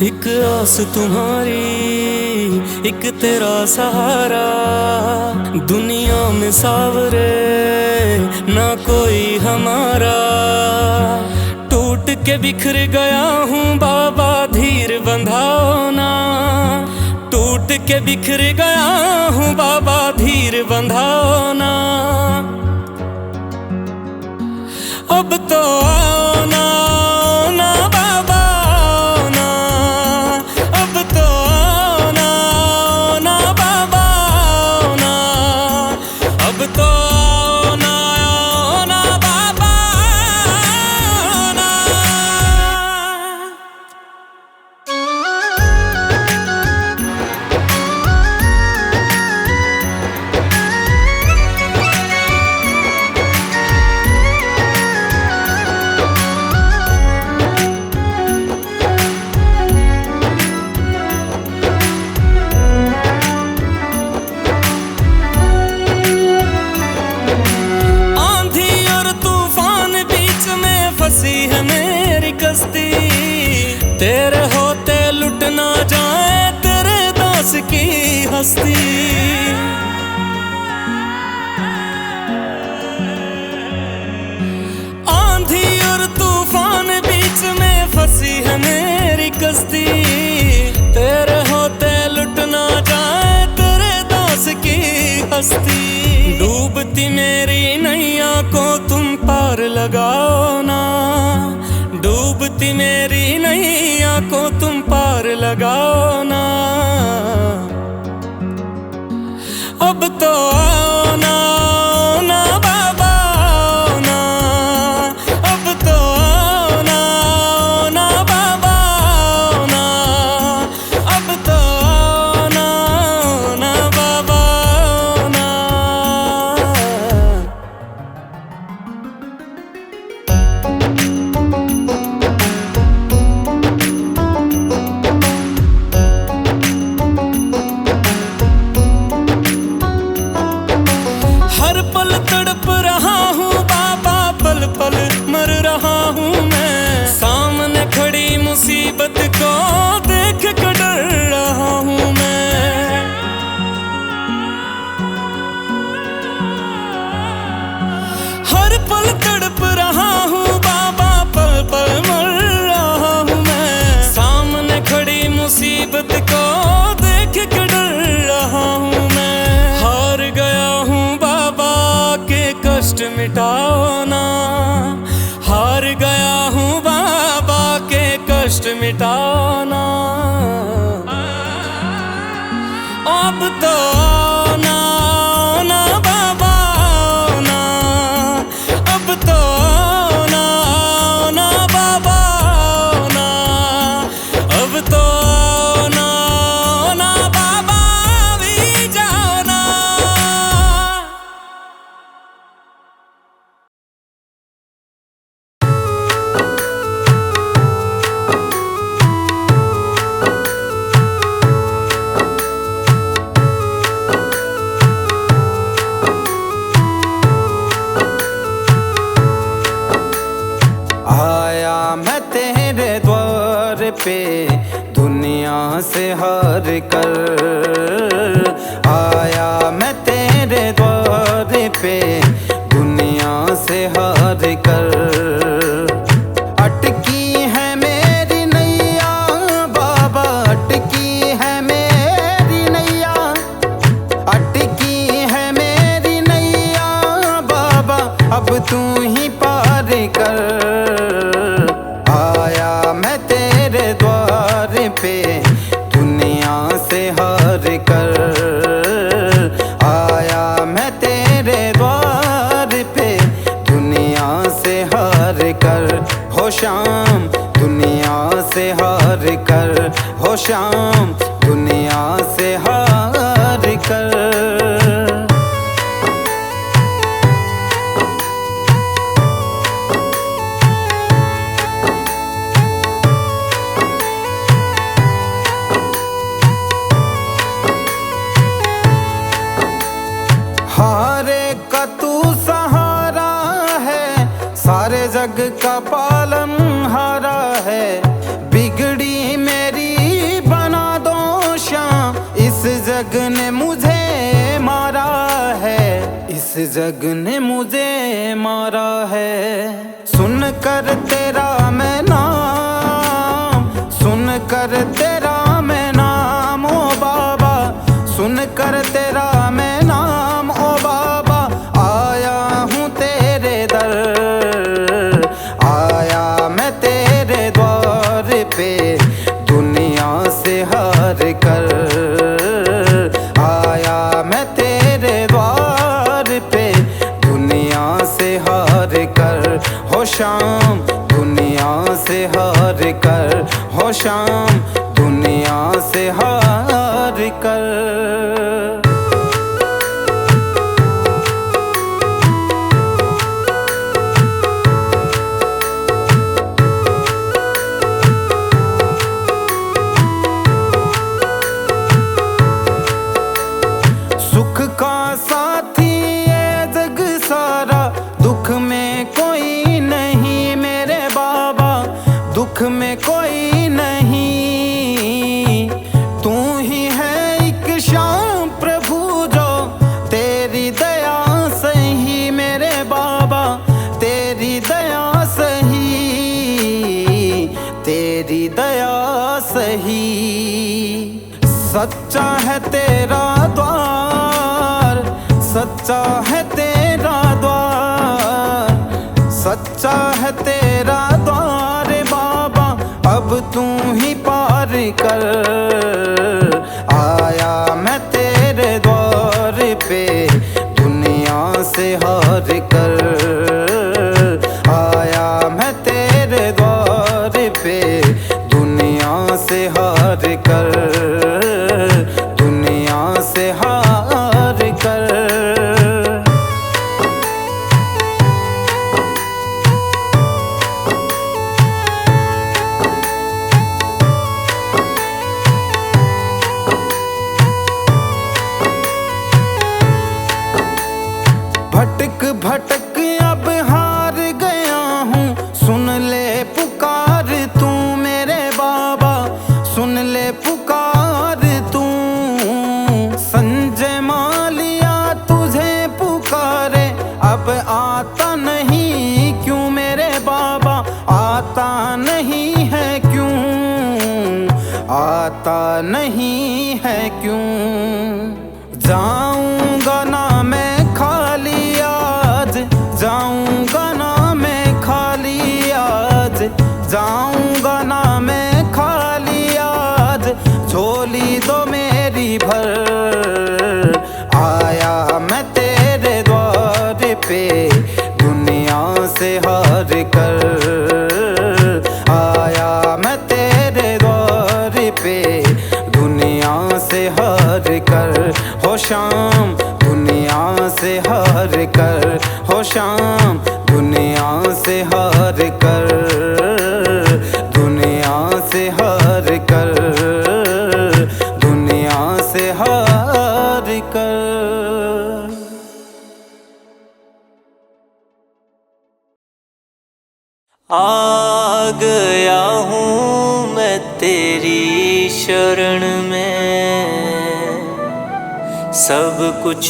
एक आस तुम्हारी, एक तेरा सहारा, दुनिया में सावरे ना कोई हमारा। टूट के बिखर गया हूँ बाबा, धीर बंधाओ ना। टूट के बिखर गया हूँ बाबा, धीर बंधाओ ना। अब तो आओ ना, आओ ना बाबा, आओ ना। अब तो आओ ना, आओ ना बाबा, आओ ना। अब तो आओ ना, आओ ना बाबा, आओ ना। फंसी है मेरी कश्ती, तेरे होते लुट ना जाए तेरे दास की हस्ती। आंधी और तूफान बीच में फंसी है मेरी कश्ती, तेरे होते लुट ना जाए तेरे दास की हस्ती। डूबती मेरी नैया को तुम पार लगाओ ना। डूबती मेरी नैया को तुम पार लगाओ ना। अब तो आओ ना, आओ ना बाबा, आओ ना। अब तो आओ ना, आओ ना बाबा, आओ ना। अब तो आओ ना, आओ ना बाबा, आओ ना। हर पल तड़प रहा हूँ बाबा, पल पल मर रहा हूँ मैं। सामने खड़ी मुसीबत को देख कर डर रहा हूँ मैं। हर पल तड़प रहा हूँ बाबा, पल पल मर रहा हूँ मैं। सामने खड़ी मुसीबत को देख कर डर रहा हूँ मैं। हार गया हूँ बाबा के कष्ट मिटाओ ना। हार गया हूँ बाबा के कष्ट मिटाओ ना। अब तो आओ ना, आओ ना बाबा, आओ ना। अब तो आओ ना, आओ ना बाबा, आओ ना। अब तो आओ ना, आओ ना बाबा, भी जाओ ना। आया मैं तेरे द्वार पे दुनिया से हार कर। आया मैं तेरे द्वार पे दुनिया से हार कर। अटकी है मेरी नैया बाबा, अटकी है मेरी नैया। अटकी है मेरी नैया बाबा, अब तू ही पार कर। आया मैं तेरे द्वार पे दुनिया से हार कर। आया मैं तेरे द्वार पे दुनिया से हार कर। हो शाम दुनिया से हार कर। हो शाम दुनिया से हार कर। हारे का तू सहारा है, सारे जग का पालन हारा है। बिगड़ी मेरी जग ने मुझे मारा है, इस जग ने मुझे मारा है। सुन कर तेरा मैं नाम, सुन कर तेरा मैं नाम ओ बाबा, सुन कर तेरा मैं नाम ओ बाबा। आया हूँ तेरे दर, आया मैं तेरे द्वार पे, दुनिया से हार कर। आया मैं तेरे द्वार पे, दुनिया से हार कर। हो शाम दुनिया से हार कर, हो शाम दुनिया से हार कर। सुख का साथी ये जग सारा, दुख में कोई नहीं मेरे बाबा, दुख में कोई नहीं। तू ही है एक शाम प्रभु जो, तेरी दया सही मेरे बाबा, तेरी दया सही, तेरी दया सही। सच्चा है तेरा द्वार, सच्चा है तेरा द्वार, सच्चा है तेरा द्वार बाबा, अब तू ही पार कर। आया मैं तेरे द्वार पे, दुनिया से हार कर। आया मैं तेरे द्वार पे, दुनिया से हार कर, दुनिया से हार कर। भटक भटक अब हार गया हूँ, सुन ले पुकार तू मेरे बाबा, सुन ले पुकार तू। संजय मालिया तुझे पुकारे, अब आता नहीं क्यों मेरे बाबा, आता नहीं है क्यों, आता नहीं है क्यों। जाऊंगा ना मैं खाली आज, जाऊंगा ना मैं खाली आज, जाऊंगा ना मैं खाली आज, झोली दो मेरी भर। आया मैं तेरे द्वार पे, दुनिया से हार कर। आया मैं तेरे द्वार पे, दुनिया से हार कर। हो शाम दुनिया से हार कर, हो शाम दुनिया से हार कर, दुनिया से हार कर, दुनिया से हार कर। आ गया हूँ मैं तेरी शरण में, सब कुछ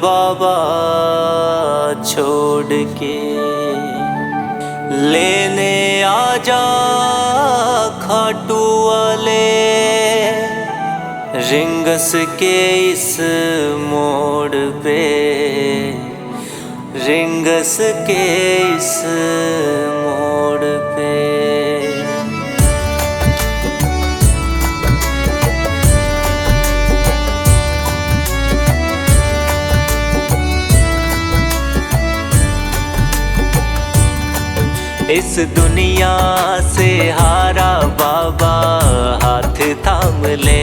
बाबा छोड़ के। लेने आजा खाटू वाले, रिंगस के इस मोड़ पे, रिंगस के इस मोड़ पे। इस दुनिया से हारा बाबा, हाथ थाम ले।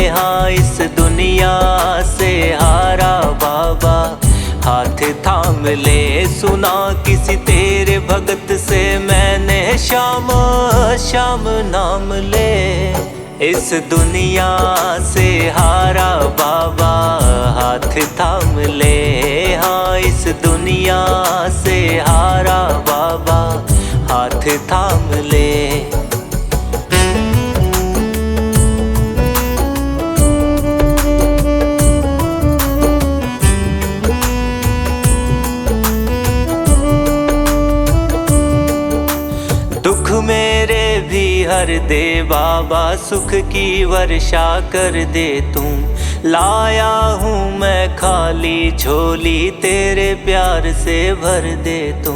हाँ, इस दुनिया से हारा बाबा, हाथ थाम ले। सुना किसी तेरे भगत से मैंने, शाम शाम नाम ले। इस दुनिया से हारा बाबा, हाथ थाम ले। हाँ, इस दुनिया से हारा बाबा, हाथ थाम ले। मेरे भी हर दे बाबा, सुख की वर्षा कर दे तू। लाया हूँ मैं खाली झोली, तेरे प्यार से भर दे तू।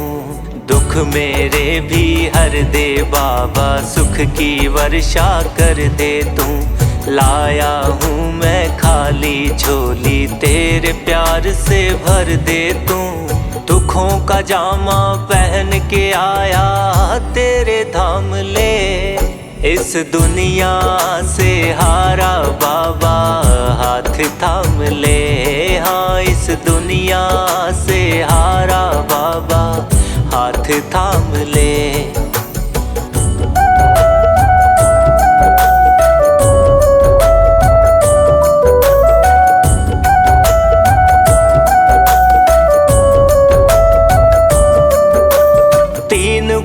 दुख मेरे भी हर दे बाबा, सुख की वर्षा कर दे तू। लाया हूँ मैं खाली झोली, तेरे प्यार से भर दे तू। दुखों का जामा पहन के आया तेरे धाम ले, इस दुनिया से हारा बाबा हाथ थाम ले। हाँ, इस दुनिया से हारा बाबा हाथ थाम ले।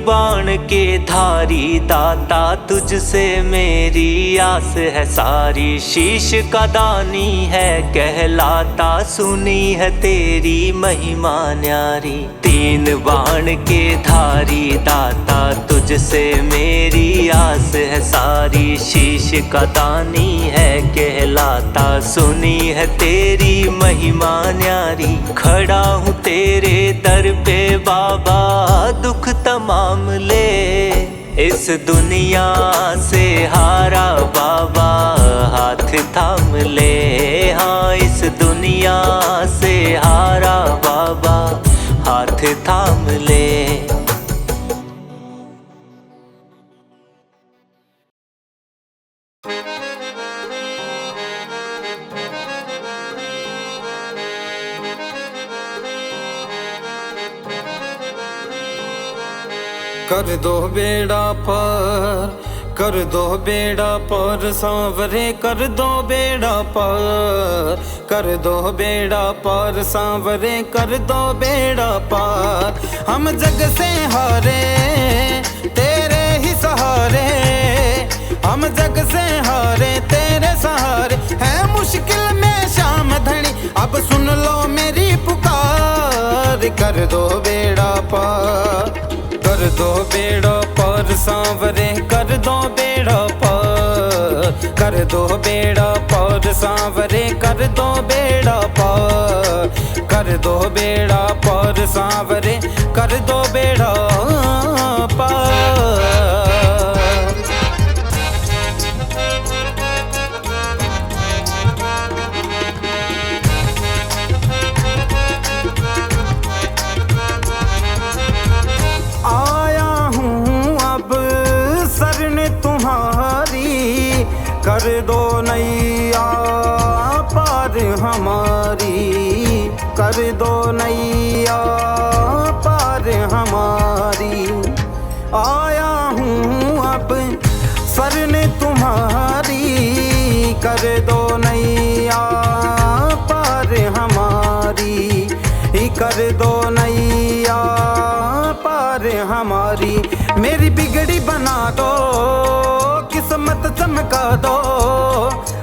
बाण के धारी दाता, तुझसे मेरी आस है सारी। शीश का दानी है कहलाता, सुनी है तेरी महिमा न्यारी। तीन बाण के धारी दाता, तुझसे मेरी आस है सारी। शीश का दानी है कहलाता, सुनी है तेरी महिमा न्यारी। खड़ा हूँ तेरे दर पे बाबा, दुख तमाम ले, इस दुनिया से हारा बाबा हाथ थाम ले। हाँ, इस दुनिया से हारा बाबा हाथ थाम ले। कर दो बेड़ा पार, कर दो बेड़ा पार सांवरे, कर दो बेड़ा पार। कर दो बेड़ा पार सांवरे, कर दो बेड़ा पार। हम जग से हारे तेरे ही सहारे, हम जग से हारे तेरे सहारे। है मुश्किल में शाम धनी, अब सुन लो मेरी पुकार। कर दो बेड़ा पार, कर दो बेड़ा पार सांवरे, कर दो बेड़ा पार। कर दो बेड़ा पार सांवरे, कर दो बेड़ा पार। कर दो बेड़ा पार सांवरे, कर दो बेड़ा पार। कर दो नैया पार हमारी, कर दो नैया पार हमारी। आया हूँ अब शरण तुम्हारी, कर दो नैया पार हमारी। कर दो नैया पार हमारी। मेरी बिगड़ी बना दो, किस्मत चमका दो।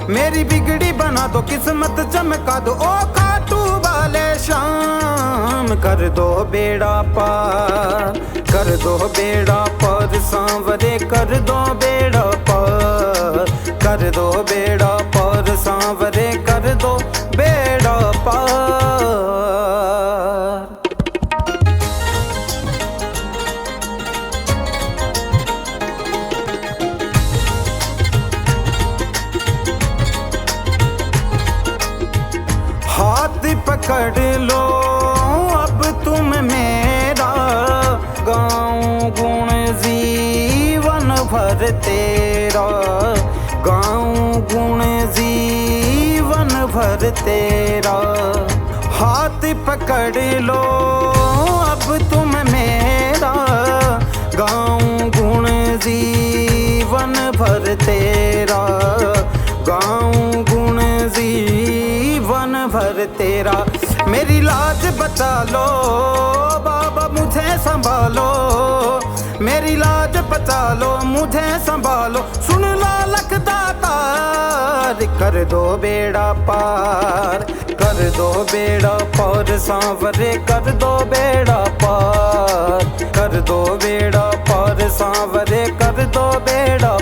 मेरी बिगड़ी बना दो, किस्मत चमका दो। ओ काटू वाले शाम, कर दो बेड़ा पार। कर दो बेड़ा पार सांवरे, कर दो बेड़ा पार। कर दो बेड़ा पार सांवरे, कर दो बेड़ा पार। हाथ पकड़ लो अब तुम मेरा, गाऊं गुण जीवन भर तेरा। गाऊं गुण जीवन भर तेरा। हाथ पकड़ लो अब तुम मेरा, गाऊं गुण जीवन भर तेरा। गाऊं गुण जीवन भर तेरा। मेरी लाज बचा लो बाबा, मुझे संभालो। मेरी लाज बचा लो, मुझे संभालो। सुन लो लखदातार, कर दो बेड़ा पार। कर दो बेड़ा पार सांवरे, कर दो बेड़ा पार। कर दो बेड़ा पार सांवरे कर दो बेड़ा